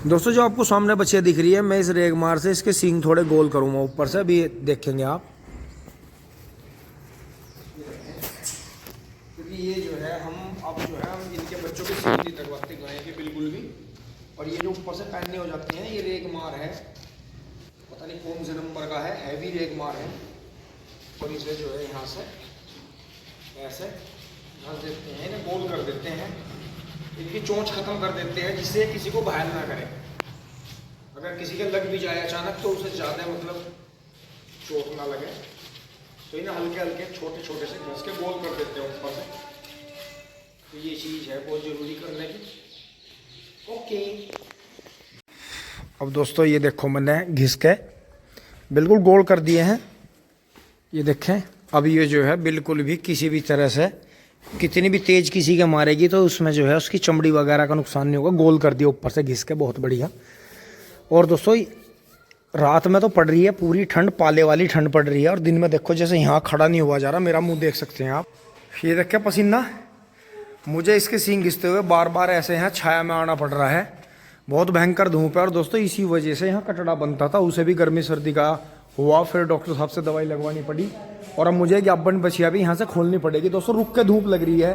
दोस्तों जो आपको सामने बच्चियाँ दिख रही है, मैं इस रेगमार से इसके सींग थोड़े गोल करूँगा ऊपर से, अभी देखेंगे आप। क्योंकि ये जो है हम इनके बच्चों के सींग नहीं लगवाते गाय के बिल्कुल भी। और ये जो ऊपर से पैनी हो जाती हैं, ये रेगमार है, पता नहीं कौन से नंबर का है, हैवी रेगमार है। और इसे जो है यहाँ से ऐसे घस देते हैं, इन्हें गोल कर देते हैं, इनकी चोंच खत्म कर देते हैं, जिससे किसी को घायल ना करे। अगर किसी के लग भी जाए अचानक तो उसे ज़्यादा मतलब चोट ना लगे, तो इन्हें हल्के हल्के छोटे छोटे से घस के गोल कर देते हैं ऊपर से। तो ये चीज़ है बहुत ज़रूरी करने की। ओके, अब दोस्तों ये देखो मैंने घिस के बिल्कुल गोल कर दिए हैं, ये देखें। अब ये जो है बिल्कुल भी किसी भी तरह से कितनी भी तेज़ किसी के मारेगी तो उसमें जो है उसकी चमड़ी वगैरह का नुकसान नहीं होगा। गोल कर दिया ऊपर से घिस के, बहुत बढ़िया। और दोस्तों रात में तो पड़ रही है पूरी ठंड, पाले वाली ठंड पड़ रही है। और दिन में देखो जैसे यहाँ खड़ा नहीं हुआ जा रहा, मेरा मुंह देख सकते हैं आप, ये देखें पसीना। मुझे इसके सींग घिसते हुए बार बार ऐसे यहाँ छाया में आना पड़ रहा है, बहुत भयंकर धूप है। और दोस्तों इसी वजह से यहाँ कटड़ा बनता था, उसे भी गर्मी सर्दी का हुआ, फिर डॉक्टर साहब से दवाई लगवानी पड़ी। और अब मुझे ज्ञापन बचिया भी यहाँ से खोलनी पड़ेगी। दोस्तों रुक के धूप लग रही है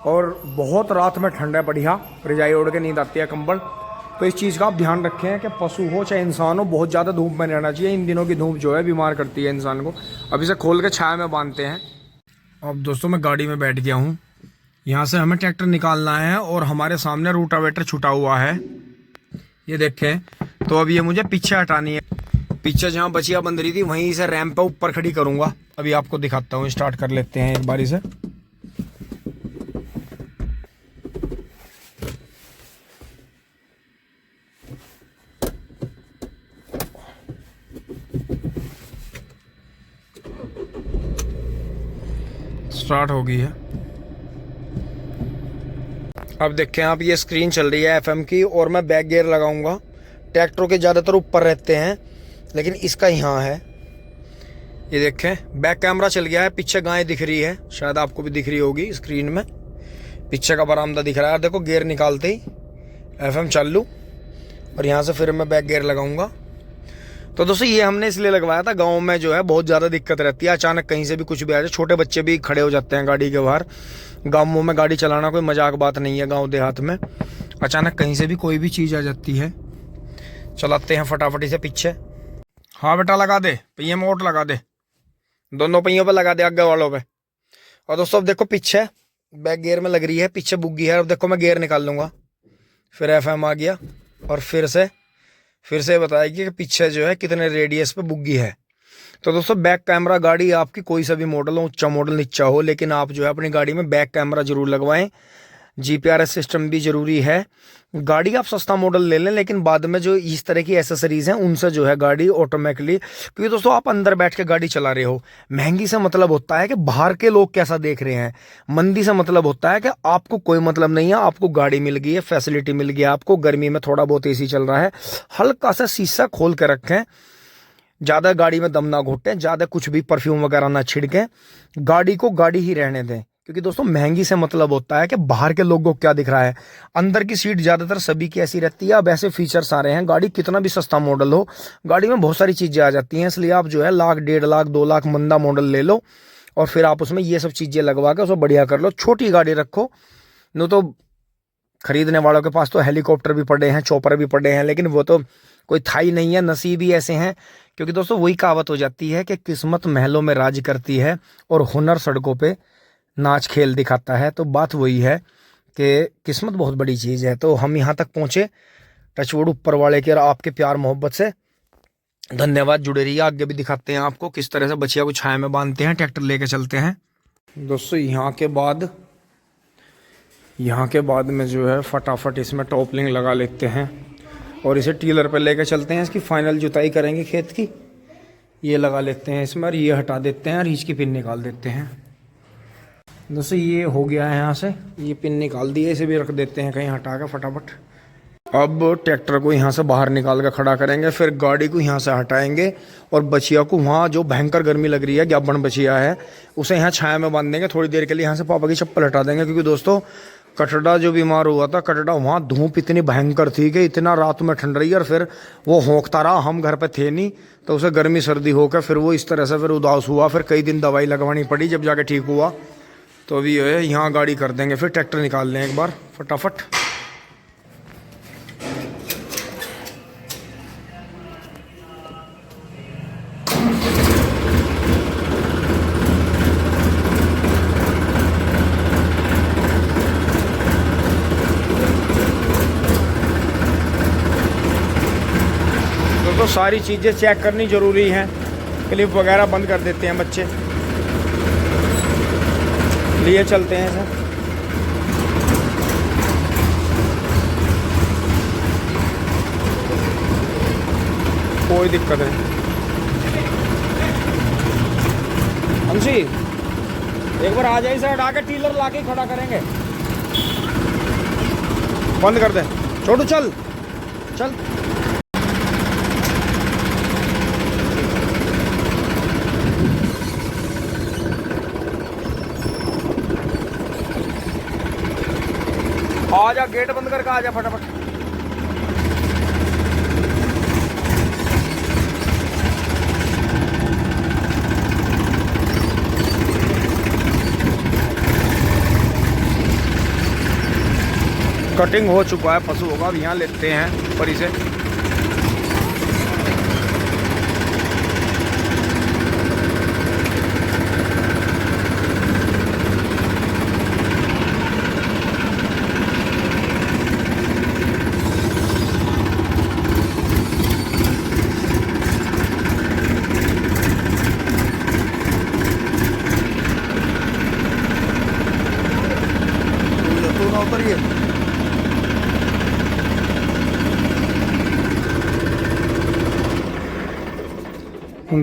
और बहुत रात में ठंड है बढ़िया, रजाई ओढ़ के नींद आती है, कंबल। तो इस चीज़ का आप ध्यान रखें कि पशु हो चाहे इंसान हो, बहुत ज़्यादा धूप में रहना चाहिए। इन दिनों की धूप जो है बीमार करती है इंसान को। अब इसे खोल के छाया में बांधते हैं। अब दोस्तों मैं गाड़ी में बैठ गया हूँ, यहाँ से हमें ट्रैक्टर निकालना है और हमारे सामने रूटावेटर छुटा हुआ है, ये देखें। तो अब ये मुझे पीछे हटानी है, पीछे जहाँ बचिया बंद रही थी वहीं से रैंप पे ऊपर खड़ी करूँगा। अभी आपको दिखाता हूँ, स्टार्ट कर लेते हैं एक बारी से। स्टार्ट हो गई है। अब देखें आप, ये स्क्रीन चल रही है एफएम की और मैं बैक गियर लगाऊंगा। ट्रैक्टरों के ज़्यादातर ऊपर रहते हैं लेकिन इसका यहाँ है, ये देखें। बैक कैमरा चल गया है, पीछे गाय दिख रही है, शायद आपको भी दिख रही होगी स्क्रीन में, पीछे का बरामदा दिख रहा है। देखो गियर निकालते ही एफएम चालू, और यहाँ से फिर मैं बैक गियर लगाऊंगा। तो दोस्तों ये हमने इसलिए लगवाया था, गाँव में जो है बहुत ज़्यादा दिक्कत रहती है, अचानक कहीं से भी कुछ भी आ जाए, छोटे बच्चे भी खड़े हो जाते हैं गाड़ी के बाहर। गाँवों में गाड़ी चलाना कोई मजाक बात नहीं है, गाँव देहात में अचानक कहीं से भी कोई भी चीज़ आ जाती है। चलाते हैं फटाफट इसे पीछे। हाँ बेटा लगा दे, पहिए में ओट लगा दे, दोनों पहियों पे लगा दे, आगे वालों पे। और दोस्तों अब देखो पीछे बैक गियर में लग रही है, पीछे बुग्गी है। अब देखो मैं गियर निकाल लूँगा, फिर एफएम आ गया और फिर से बताएगी कि पीछे जो है कितने रेडियस पे बुग्गी है। तो दोस्तों बैक कैमरा, गाड़ी आपकी कोई सा भी मॉडल हो, ऊंचा मॉडल नीचा हो, लेकिन आप जो है अपनी गाड़ी में बैक कैमरा जरूर लगवाएं। जीपीआरएस सिस्टम भी ज़रूरी है। गाड़ी आप सस्ता मॉडल ले लें, लेकिन बाद में जो इस तरह की एसेसरीज़ हैं उनसे जो है गाड़ी ऑटोमेटिकली, क्योंकि दोस्तों आप अंदर बैठ के गाड़ी चला रहे हो। महंगी से मतलब होता है कि बाहर के लोग कैसा देख रहे हैं, मंदी से मतलब होता है कि आपको कोई मतलब नहीं है, आपको गाड़ी मिल गई है, फैसिलिटी मिल गई है आपको। गर्मी में थोड़ा बहुत एसी चल रहा है, हल्का सा शीशा खोल के रखें, ज़्यादा गाड़ी में दम ना घोटें, ज़्यादा कुछ भी परफ्यूम वगैरह ना छिड़कें, गाड़ी को गाड़ी ही रहने दें। क्योंकि दोस्तों महंगी से मतलब होता है कि बाहर के लोगों को क्या दिख रहा है। अंदर की सीट ज़्यादातर सभी की ऐसी रहती है। अब ऐसे फीचर्स आ रहे हैं, गाड़ी कितना भी सस्ता मॉडल हो, गाड़ी में बहुत सारी चीज़ें आ जाती हैं। इसलिए आप जो है 1,00,000, 1.5 लाख, 2 लाख मंदा मॉडल ले लो और फिर आप उसमें ये सब चीज़ें लगवा के उसको बढ़िया कर लो। छोटी गाड़ी रखो, नहीं तो खरीदने वालों के पास तो हेलीकॉप्टर भी पड़े हैं, चॉपर भी पड़े हैं, लेकिन वो तो कोई था ही नहीं है, नसीब ही ऐसे हैं। क्योंकि दोस्तों वही कहावत हो जाती है कि किस्मत महलों में राज करती है और हुनर सड़कों पे नाच खेल दिखाता है। तो बात वही है कि किस्मत बहुत बड़ी चीज़ है। तो हम यहाँ तक पहुँचे, टचवुड ऊपर वाले के और आपके प्यार मोहब्बत से धन्यवाद। जुड़े रहिए, आगे भी दिखाते हैं आपको किस तरह से बछिया को छाया में बांधते हैं, ट्रैक्टर लेके चलते हैं। दोस्तों यहाँ के बाद में जो है फटाफट इसमें टॉपलिंग लगा लेते हैं और इसे टीलर पर लेके चलते हैं। इसकी फाइनल जुताई करेंगे खेत की, ये लगा लेते हैं इसमें और ये हटा देते हैं और रीच की पिन निकाल देते हैं। दोस्तों ये हो गया है, यहाँ से ये पिन निकाल दिए, इसे भी रख देते हैं कहीं हटा कर फटाफट। अब ट्रैक्टर को यहाँ से बाहर निकाल कर खड़ा करेंगे, फिर गाड़ी को यहाँ से हटाएंगे और बछिया को वहाँ जो भयंकर गर्मी लग रही है, ज्ञापन बछिया है, उसे यहाँ छाया में बांध देंगे थोड़ी देर के लिए। यहाँ से पापा की चप्पल हटा देंगे, क्योंकि दोस्तों कटड़ा जो बीमार हुआ था, कटड़ा वहाँ धूप इतनी भयंकर थी कि इतना रात में ठंड रही, और फिर वो होंकता रहा, हम घर पे थे नहीं, तो उसे गर्मी सर्दी होकर फिर वो इस तरह से फिर उदास हुआ, फिर कई दिन दवाई लगवानी पड़ी, जब जाके ठीक हुआ। तो अभी जो है यहाँ गाड़ी कर देंगे, फिर ट्रैक्टर निकाल लें एक बार फटाफट। तो सारी चीज़ें चेक करनी ज़रूरी हैं। क्लिप वगैरह बंद कर देते हैं बच्चे, लिए चलते हैं सर। कोई दिक्कत नहीं। अंशी एक बार आ जाए, सर हटा के टीलर ला के खड़ा करेंगे। बंद कर दे छोटू, चल चल। आजा, गेट बंद करके आजा फटाफट। कटिंग हो चुका है पशु होगा, अब यहाँ लेते हैं ऊपर इसे। उतरिए।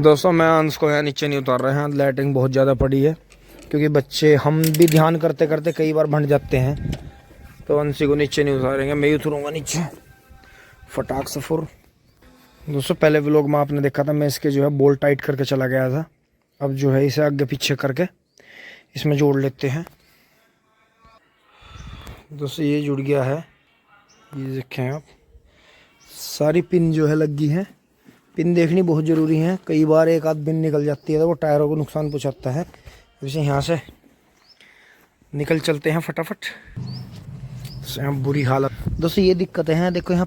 दोस्तों मैं अंश को यहाँ नीचे नहीं उतार रहे हैं, लाइटिंग बहुत ज़्यादा पड़ी है, क्योंकि बच्चे हम भी ध्यान करते करते कई बार भंड जाते हैं, तो अंशी को नीचे नहीं उतारेंगे, मैं ही उतरूँगा नीचे फटाक से फुर। दोस्तों पहले व्लॉग में आपने देखा था, मैं इसके जो है बोल्ट टाइट करके चला गया था। अब जो है इसे आगे पीछे करके इसमें जोड़ लेते हैं। दोस्तों ये जुड़ गया है, ये देखें आप, सारी पिन जो है लगी हैं। पिन देखनी बहुत ज़रूरी है, कई बार एक आध पिन निकल जाती है तो वो टायरों को नुकसान पहुंचाता है। वैसे यहाँ से निकल चलते हैं फटाफट से, बुरी हालत। दोस्तों ये दिक्कतें हैं, देखो यहाँ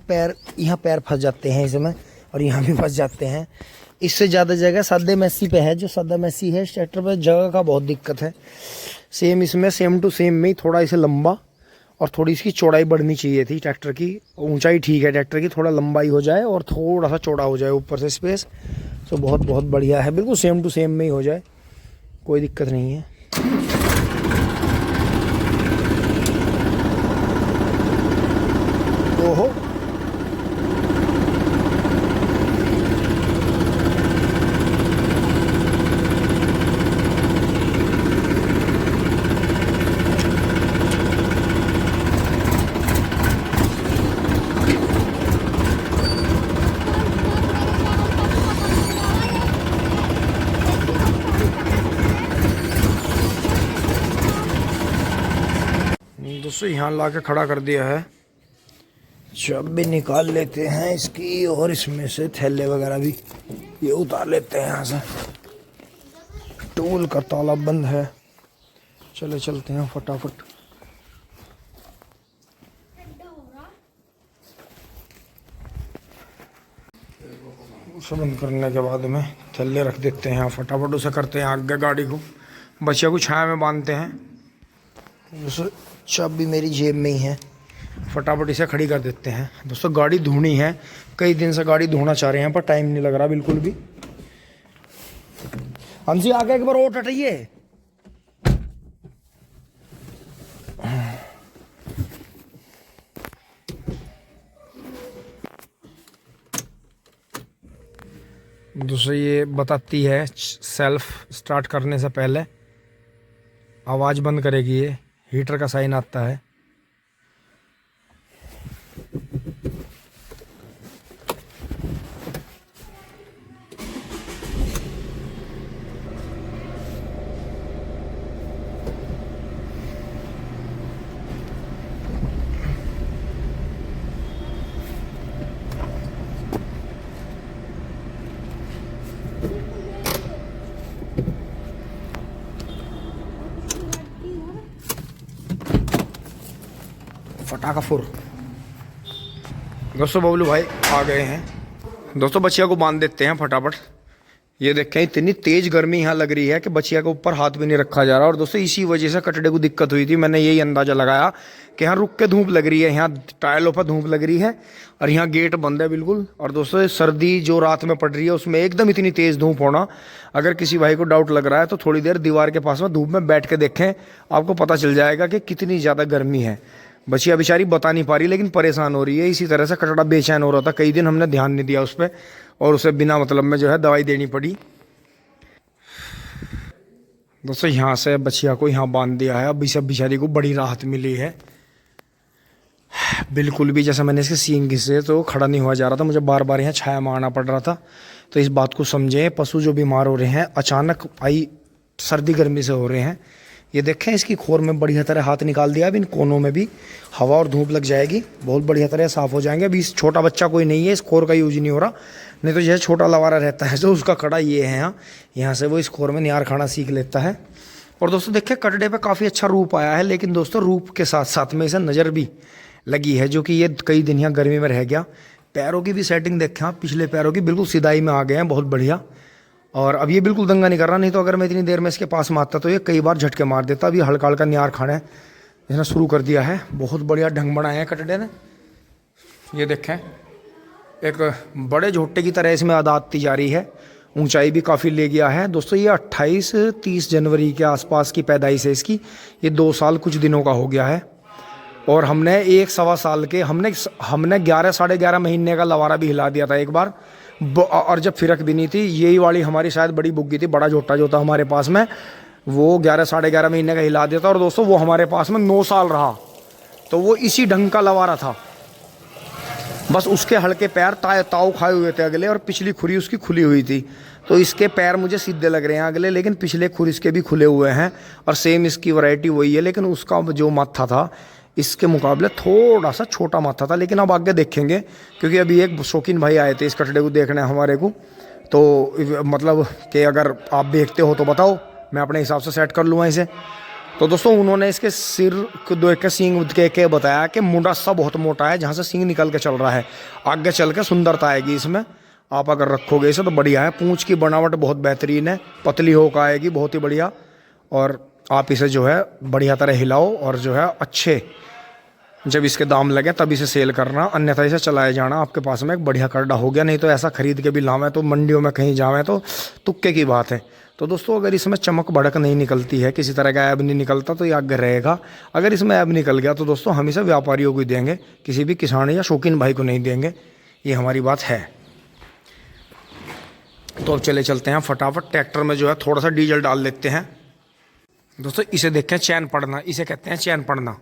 पैर फंस जाते हैं इसमें, और यहाँ भी फंस जाते हैं। इससे ज़्यादा जगह सादे मैसी पे है, जो सादा मैसी है ट्रैक्टर पर जगह का बहुत दिक्कत है। सेम इसमें सेम टू सेम में ही थोड़ा इसे लंबा और थोड़ी इसकी चौड़ाई बढ़नी चाहिए थी ट्रैक्टर की। ऊंचाई ठीक है ट्रैक्टर की, थोड़ा लंबाई हो जाए और थोड़ा सा चौड़ा हो जाए ऊपर से स्पेस, तो बहुत बहुत बढ़िया है। बिल्कुल सेम टू सेम में ही हो जाए, कोई दिक्कत नहीं है। ओहो दोस्तों यहाँ ला के खड़ा कर दिया है। चाबी निकाल लेते हैं इसकी, और इसमें से थैले वगैरह भी ये उतार लेते हैं यहाँ से। टूल का ताला बंद है, चले चलते हैं फटाफट। उसे बंद करने के बाद में थैले रख देते हैं, फटाफट उसे करते हैं आगे गाड़ी को, बच्चे को छाया में बांधते हैं। दोस्तों चाबी मेरी जेब में ही है, फटाफट इसे खड़ी कर देते हैं। दोस्तों गाड़ी धोनी है, कई दिन से गाड़ी धोना चाह रहे हैं पर टाइम नहीं लग रहा बिल्कुल भी। हमसे आगे एक बार और हटाइए। दोस्तों ये बताती है सेल्फ स्टार्ट करने से पहले आवाज़ बंद करेगी, ये हीटर का साइन आता है। फटाका फुर। दोस्तों बबलू भाई आ गए हैं। दोस्तों बच्चिया को बांध देते हैं फटाफट। ये देखें इतनी तेज गर्मी यहाँ लग रही है कि बच्चिया के ऊपर हाथ भी नहीं रखा जा रहा। और दोस्तों इसी वजह से कटड़े को दिक्कत हुई थी। मैंने यही अंदाजा लगाया कि यहाँ रुक के धूप लग रही है, यहाँ टायलों पर धूप लग रही है और यहाँ गेट बंद है बिल्कुल। और दोस्तों सर्दी जो रात में पड़ रही है उसमें एकदम इतनी तेज़ धूप होना, अगर किसी भाई को डाउट लग रहा है तो थोड़ी देर दीवार के पास में धूप में बैठ के देखें, आपको पता चल जाएगा कि कितनी ज़्यादा गर्मी है। बच्चिया बेचारी बता नहीं पा रही लेकिन परेशान हो रही है। इसी तरह से कटड़ा बेचैन हो रहा था, कई दिन हमने ध्यान नहीं दिया उस पर और उसे बिना मतलब में जो है दवाई देनी पड़ी। दोस्तों यहाँ से बच्चिया को यहाँ बांध दिया है। अब इसे बेचारी को बड़ी राहत मिली है। बिल्कुल भी जैसे मैंने इसके सींग से तो खड़ा नहीं हुआ जा रहा था, मुझे बार बार यहाँ छाया मारना पड़ रहा था। तो इस बात को समझें, पशु जो बीमार हो रहे हैं अचानक आई सर्दी गर्मी से हो रहे हैं। ये देखें इसकी खोर में बढ़िया तरह हाथ निकाल दिया। अब इन कोनों में भी हवा और धूप लग जाएगी, बहुत बढ़िया तरह साफ़ हो जाएंगे। अभी इस छोटा बच्चा कोई नहीं है, इस खोर का यूज नहीं हो रहा। नहीं तो यह छोटा लवारा रहता है जो उसका कड़ा ये है, यहाँ से वो इस खोर में नियार खाना सीख लेता है। और दोस्तों देखिए कटड़े पे काफ़ी अच्छा रूप आया है, लेकिन दोस्तों रूप के साथ साथ में इसे नज़र भी लगी है, जो कि ये कई दिन यहाँ गर्मी में रह गया। पैरों की भी सेटिंग देखें आप, पिछले पैरों की बिल्कुल सिदाई में आ गए हैं, बहुत बढ़िया। और अब ये बिल्कुल दंगा नहीं कर रहा, नहीं तो अगर मैं इतनी देर में इसके पास मारता तो ये कई बार झटके मार देता। अभी हल्का हल्का नियार खाना है इसने शुरू कर दिया है। बहुत बढ़िया ढंग बनाया है कटड़े ने। ये देखें एक बड़े झोटे की तरह इसमें आदाती जारी है, ऊंचाई भी काफ़ी ले गया है। दोस्तों ये 28-30 जनवरी के आसपास की पैदाइश है इसकी। ये 2 साल कुछ दिनों का हो गया है और हमने 1-1.25 साल के हमने 11-11.5 महीने का लवारा भी हिला दिया था एक बार। और जब फिरक भी नहीं थी, यही वाली हमारी शायद बड़ी बुग्गी थी, बड़ा झोटा जो था हमारे पास में, वो 11-11.5 महीने का हिला दिया था। और दोस्तों वो हमारे पास में 9 साल रहा, तो वो इसी ढंग का लवारा था। बस उसके हल्के पैर ताव खाए हुए थे अगले, और पिछली खुरी उसकी खुली हुई थी। तो इसके पैर मुझे सीधे लग रहे हैं अगले, लेकिन पिछले खुर इसके भी खुले हुए हैं। और सेम इसकी वैरायटी वही है, लेकिन उसका जो माथा था इसके मुकाबले थोड़ा सा छोटा माथा था। लेकिन अब आगे देखेंगे, क्योंकि अभी एक शौकीन भाई आए थे इस कटड़े को देखने हमारे को। तो मतलब कि अगर आप देखते हो तो बताओ, मैं अपने हिसाब से सेट कर लूँगा इसे। तो दोस्तों उन्होंने इसके सिर को देख के सींग के बताया कि मुंडासा बहुत मोटा है, जहाँ से सींग निकल के चल रहा है। आगे चल के सुंदरता आएगी इसमें, आप अगर रखोगे इसे तो बढ़िया है। पूंछ की बनावट बहुत बेहतरीन है, पतली होकर आएगी, बहुत ही बढ़िया। और आप इसे जो है बढ़िया तरह हिलाओ और जो है अच्छे जब इसके दाम लगे तब इसे सेल करना, अन्यथा इसे चलाए जाना। आपके पास में एक बढ़िया करड़ा हो गया, नहीं तो ऐसा खरीद के भी लावें तो मंडियों में कहीं जावें तो तुक्के की बात है। तो दोस्तों अगर इसमें चमक भड़क नहीं निकलती है, किसी तरह का ऐब नहीं निकलता, तो ये आगे रहेगा। अगर इसमें ऐब निकल गया तो दोस्तों हम इसे व्यापारियों को ही देंगे, किसी भी किसान या शौकीन भाई को नहीं देंगे, ये हमारी बात है। तो अब चलते हैं फटाफट ट्रैक्टर में जो है थोड़ा सा डीजल डाल लेते हैं। दोस्तों इसे देखें चैन पड़ना, इसे कहते हैं चैन पड़ना।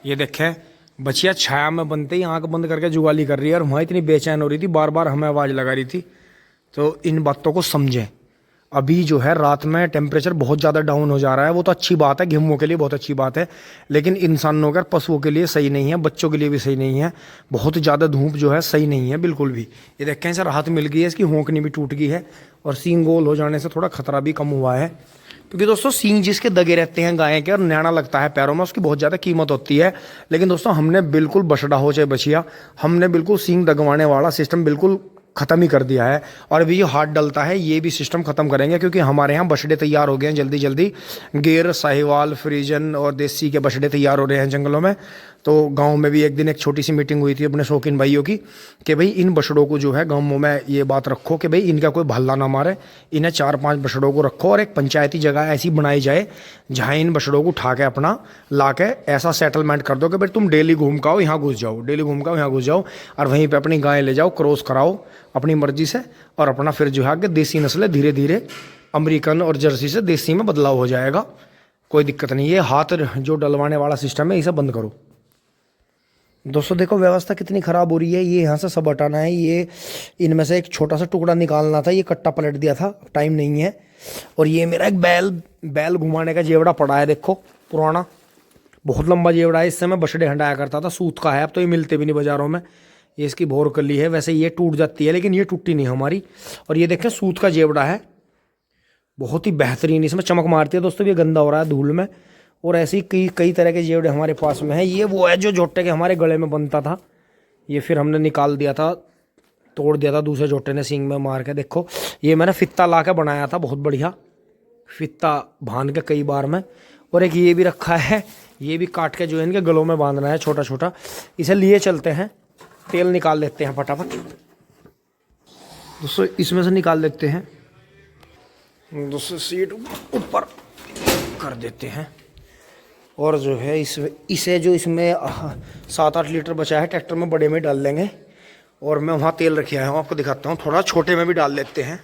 ये देखें बच्चिया छाया में बनते ही आंख बंद करके जुगाली कर रही है, और वहाँ इतनी बेचैन हो रही थी, बार बार हमें आवाज़ लगा रही थी। तो इन बातों को समझें। अभी जो है रात में टेम्परेचर बहुत ज़्यादा डाउन हो जा रहा है, वो तो अच्छी बात है, गेहूँ के लिए बहुत अच्छी बात है, लेकिन इंसानों के पशुओं के लिए सही नहीं है, बच्चों के लिए भी सही नहीं है। बहुत ज़्यादा धूप जो है सही नहीं है बिल्कुल भी। ये देखें इसे राहत मिल गई है, इसकी होंकनी भी टूट गई है और सींग गोल हो जाने से थोड़ा खतरा भी कम हुआ है। क्योंकि दोस्तों सींग जिसके दगे रहते हैं गाय के और नैना लगता है पैरों में, उसकी बहुत ज़्यादा कीमत होती है। लेकिन दोस्तों हमने बिल्कुल बछड़ा हो चाहे बछिया, हमने बिल्कुल सींग दगवाने वाला सिस्टम बिल्कुल ख़त्म ही कर दिया है। और अभी ये हाथ डलता है, ये भी सिस्टम ख़त्म करेंगे, क्योंकि हमारे यहाँ बछड़े तैयार हो गए हैं जल्दी जल्दी। गिर, साहिवाल, फ्रीजन और देसी के बछड़े तैयार हो रहे हैं जंगलों में। तो गांव में भी एक दिन एक छोटी सी मीटिंग हुई थी अपने शौकीन भाइयों की कि भाई इन बछड़ों को जो है गाँवों में ये बात रखो कि भाई इनका कोई भल्ला ना मारे, इन्हें 4-5 बछड़ों को रखो और एक पंचायती जगह ऐसी बनाई जाए जहाँ इन बछड़ों को उठा के अपना ला के ऐसा सेटलमेंट कर दो कि भाई तुम डेली घूम के आओ, यहाँ घुस जाओ, डेली घूम के आओ, यहाँ घुस जाओ, और वहीं पर अपनी गाय ले जाओ, क्रॉस कराओ अपनी मर्जी से, और अपना फिर जो है आगे देसी नस्लें धीरे धीरे अमेरिकन और जर्सी से देसी में बदलाव हो जाएगा, कोई दिक्कत नहीं। ये हाथ जो डलवाने वाला सिस्टम है इसे बंद करो। दोस्तों देखो व्यवस्था कितनी ख़राब हो रही है। ये यहाँ से सब हटाना है, ये इनमें से एक छोटा सा टुकड़ा निकालना था, ये कट्टा पलट दिया था, टाइम नहीं है। और ये मेरा एक बैल घुमाने का जेवड़ा पड़ा है, देखो पुराना बहुत लंबा जेवड़ा है, इससे मैं बछड़े हंडाया करता था, सूत का है, अब तो ये मिलते भी नहीं बाज़ारों में। ये इसकी भोर कली है, वैसे ये टूट जाती है लेकिन ये टूटी नहीं हमारी। और ये देखें सूत का जेवड़ा है, बहुत ही बेहतरीन, इसमें चमक मारती है। दोस्तों ये गंदा हो रहा है धूल में, और ऐसी कई कई तरह के जेवड़े हमारे पास में है। ये वो है जो जोटे के हमारे गले में बनता था, ये फिर हमने निकाल दिया था, तोड़ दिया था दूसरे जोटे ने सींग में मार के। देखो ये मैंने फित्ता ला के बनाया था, बहुत बढ़िया फित्ता बांध के कई बार में। और एक ये भी रखा है, ये भी काट के जो है इनके गलों में बांधना है छोटा छोटा। इसे लिए चलते हैं, तेल निकाल लेते हैं फटाफट दोस्तों, इसमें से निकाल लेते हैं दोस्तों, सीट ऊपर कर देते हैं। और जो है इसे जो इसमें 7-8 लीटर बचा है ट्रैक्टर में बड़े में डाल लेंगे। और मैं वहाँ तेल रखे आया हूँ, आपको दिखाता हूँ, थोड़ा छोटे में भी डाल लेते हैं।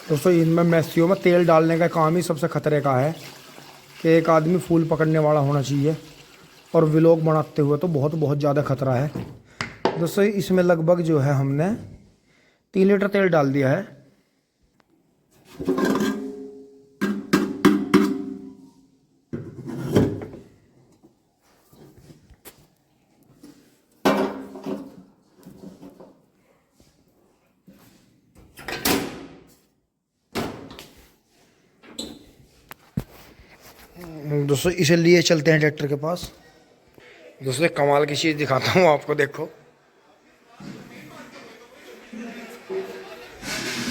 दोस्तों इनमें मैसियों में तेल डालने का काम ही सबसे खतरे का है कि एक आदमी फूल पकड़ने वाला होना चाहिए, और व्लॉग बनाते हुए तो बहुत बहुत ज़्यादा खतरा है। दोस्तों इसमें लगभग जो है हमने 3 लीटर तेल डाल दिया है। दोस्तों इसे लिए चलते हैं ट्रैक्टर के पास। दोस्तों कमाल की चीज़ दिखाता हूँ आपको, देखो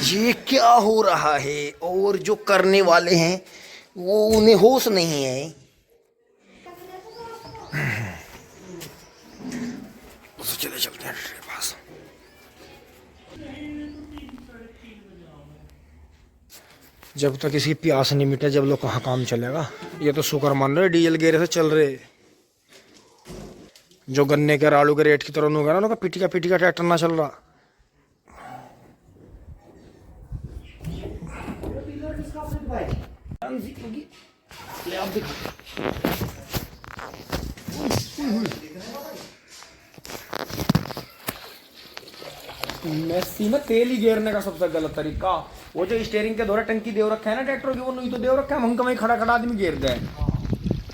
ये क्या हो रहा है, और जो करने वाले हैं वो उन्हें होश नहीं है। तो चले चलते हैं ट्रैक्टर के पास। जब तक इसकी प्यास नहीं मिटे जब लोग कहाँ काम चलेगा। ये तो शुक्र मान रहे डीजल गेरे से चल रहे, जो गन्ने के आलू के रेट की तरह होगा ना, उनका पिटी का ट्रैक्टर ना चल रहा। मैसी में तेल ही गेरने का सबसे गलत तरीका, वो जो स्टीयरिंग के द्वारा टंकी देव रखा है ना ट्रैक्टर की, वो नहीं तो देव रखा है, हम कहीं खड़ा खड़ा आदमी गेर दे।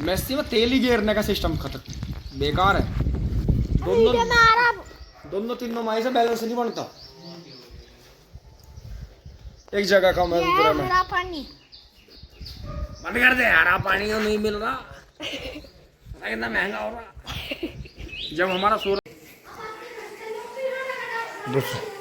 मैसी में तेल ही गेरने का सिस्टम खत्म बेकार है। दोनों तीनों माई से बैलेंस नहीं बनता, एक जगह का मैं हरा पानी बंद कर दे। हरा पानी तो नहीं मिल रहा, इतना महंगा हो रहा। जब हमारा दोस्तों